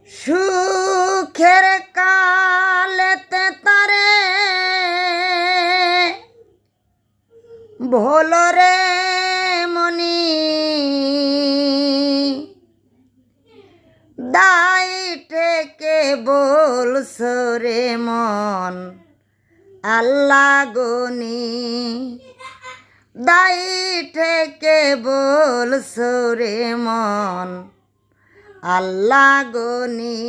সুখের কালেতে তারে ভোলরে মনি দাইটে কে বলছরে মন আল্লাহ গনি দাইটে কে বলছরে মন আল্লাহ গনি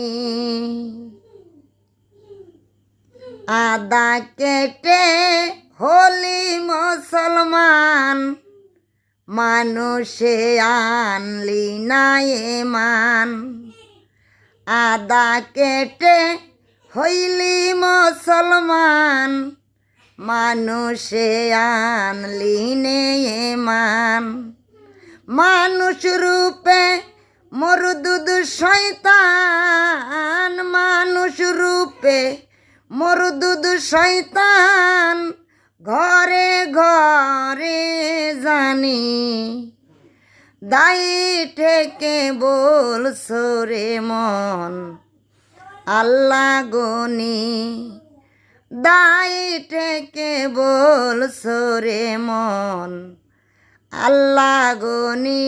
আদা কেটে হলি মুসলমান মানুষে আনলি না এমান আদা কেটে হইলি মুসলমান মানুষে আনলি নে এমান মানুষ রূপে মরদুদ শয়তান মানুষ রূপে মরদুদ শয়তান ঘরে ঘরে জানি দায়ী ঠেকে বলছরে মন আল্লাহ গনি দায়ী ঠেকে বলছরে মন আল্লাহ গনি।